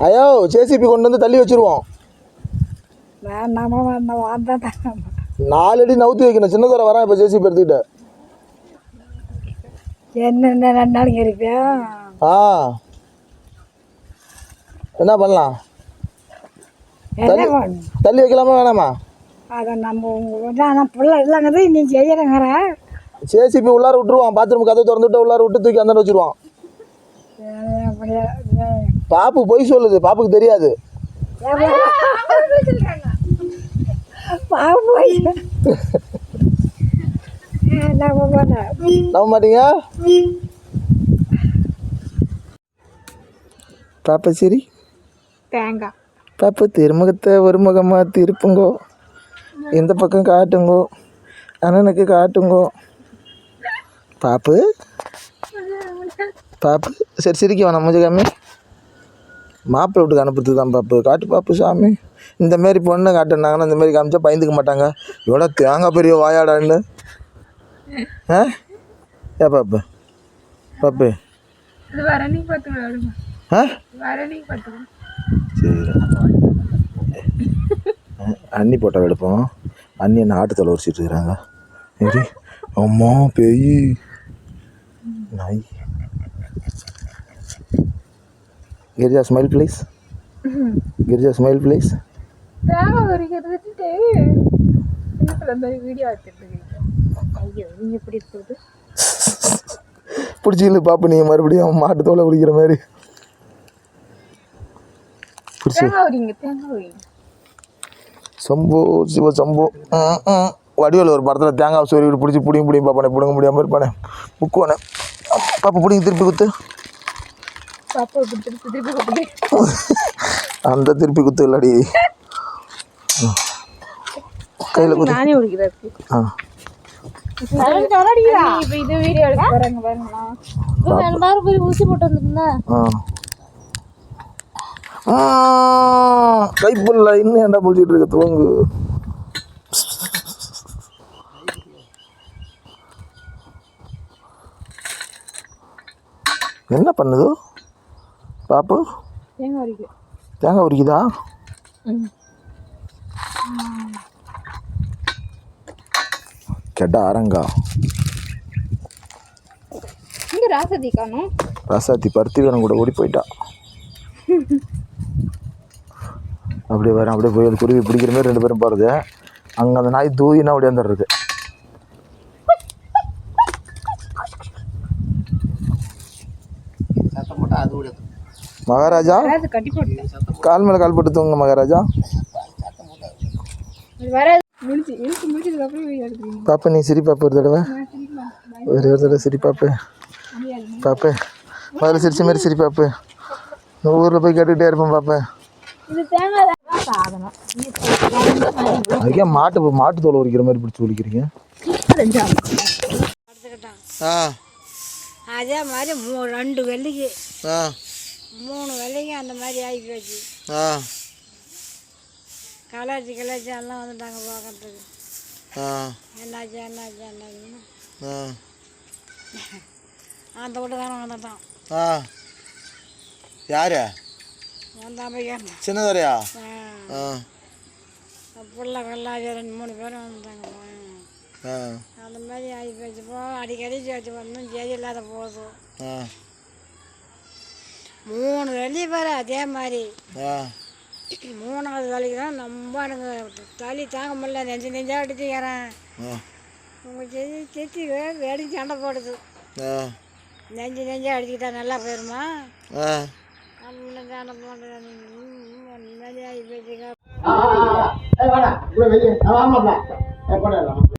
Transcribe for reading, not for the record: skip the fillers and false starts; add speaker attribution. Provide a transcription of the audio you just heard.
Speaker 1: ஐயோ ஜேசிபி கொண்டு வந்து தள்ளி வச்சிருவோம். 4 அடி நவுத்தி வைக்கணும். சின்ன தர வரேன் இப்போ ஜேசிபி எடுத்துக்கிட்ட.
Speaker 2: என்ன 2 நாளைக்கு இருப்பியா?
Speaker 1: என்ன பண்ணலாம்? தள்ளி வைக்கலாமா வேணாமா?
Speaker 2: அதை நம்ம பிள்ளை இல்லைங்கிறது நீ செய்யறங்கிற.
Speaker 1: ஜேசிபி உள்ளார விட்டுருவான். பாத்ரூம் கதை திறந்துட்டு உள்ளார விட்டு தூக்கி அந்த வச்சிருவான். பாப்பு பொய் சொல்லுது, பாப்புக்கு தெரியாது. நம்ப மாட்டீங்க? பாப்பா சரி
Speaker 2: தேங்காய்
Speaker 1: பாப்பு திருமுகத்தை ஒரு முகமாக திருப்புங்கோ, இந்த பக்கம் காட்டுங்கோ, அண்ணனுக்கு காட்டுங்கோ. பாப்பு பாப்பு சரி சிரிக்க வேணாம், மூஞ்ச காமி. மாப்பிள்ளை வீட்டுக்கு அனுப்புறது தான் பாப்பு. காட்டு பாப்பு சாமி. இந்தமாரி பொண்ணை காட்டுனாங்கன்னா இந்தமாரி காமிச்சா பயந்துக்க மாட்டாங்க. இவ்வளோ தேங்காய் பெரிய வாயாடான்னு. ஏ பாப்பு பாப்பு சரி அண்ணி போட்டோ எடுப்போம். அண்ணி என்ன ஆட்டுத்தலை உரிச்சிட்டு இருக்கிறாங்க. சரி அம்மா பேய் நாய். Girija smile please. Girija smile please. பிடிச்சிக்கல பாப்பு. நீ மறுபடியும் மாட்டு தோலை பிடிக்கிற மாதிரி சம்போ சிவ சம்போ. வடிவேல் ஒரு படத்தில் தேங்காய் சொருவிட்டு பிடிச்சி பிடிங்க பாப்பானே, பிடுங்க முடியாமல் இருப்பானே. புக்குவானே பாப்பா பிடிங்க திருப்பி குத்து. அந்த திருப்பி குத்து இல்லடி கையில் குத்து.
Speaker 2: ஊசி போட்டு வந்துருந்தேன்.
Speaker 1: கைப்புள்ள இன்னும் ஏன்டா முடிச்சிட்டு இருக்க? துவங்கு. என்ன பண்ணுது பாப்பு? தேங்காய் உரிக்குதா? கெட்ட அரங்கா.
Speaker 2: ராசாத்தி காணும்.
Speaker 1: ராசாத்தி பருத்தி வேணும் கூட ஓடி போயிட்டா. அப்படியே வரேன். அப்படியே போய் அது குருவி பிடிக்கிற மாதிரி 2 பேரும் போகிறது. அங்கே அந்த நாய் தூயினா அப்படியே வந்துடுறது. மகாராஜா கால் மேலே கால் போட்டு தூங்க மகாராஜா. பாப்பா நீ சிரி பாப்பு ஒரு தடவை. ஒரு தடவை சிரி பாப்பு. பாப்பு முதல்ல சிரிச்ச மாதிரி சிரி பாப்பு. ஊரில் போய் கேட்டுக்கிட்டே இருப்பேன் பாப்பேன். அதுக்கே மாட்டு தோலை உரிக்கிற மாதிரி பிடிச்சி உரிக்கிறீங்க.
Speaker 2: அதே மாதிரி 2 வெள்ளிக்கு 3 வெள்ளிக்கு அந்த மாதிரி ஆகி போச்சு. கலாச்சி எல்லாம் வந்துட்டாங்க பார்க்கறதுக்கு. என்னாச்சு அந்த வீட்டுக்காரன் வந்துட்டான்.
Speaker 1: யாரு சின்னதரையா?
Speaker 2: பிள்ளை கல்லாச்சி 2-3 பேரும் வந்துட்டாங்க. அந்த மாதிரி ஆகி போச்சு. அடிக்கடி சேர்த்து வரணும், ஜெதி இல்லாத போகுது. 3 வெள்ளி பேர் அதே மாதிரி. 3வது வேலைக்கு தான் நம்ம எனக்கு தள்ளி தாங்க முடியல. நெஞ்சா அடிச்சுக்கிறேன். உங்கள் செத்தி வேடிக்கை சண்டை போடுது. நெஞ்சா அடிச்சுக்கிட்டா நல்லா போயிருமா? சண்டை போடுறேன். ஆகி போச்சுக்கா.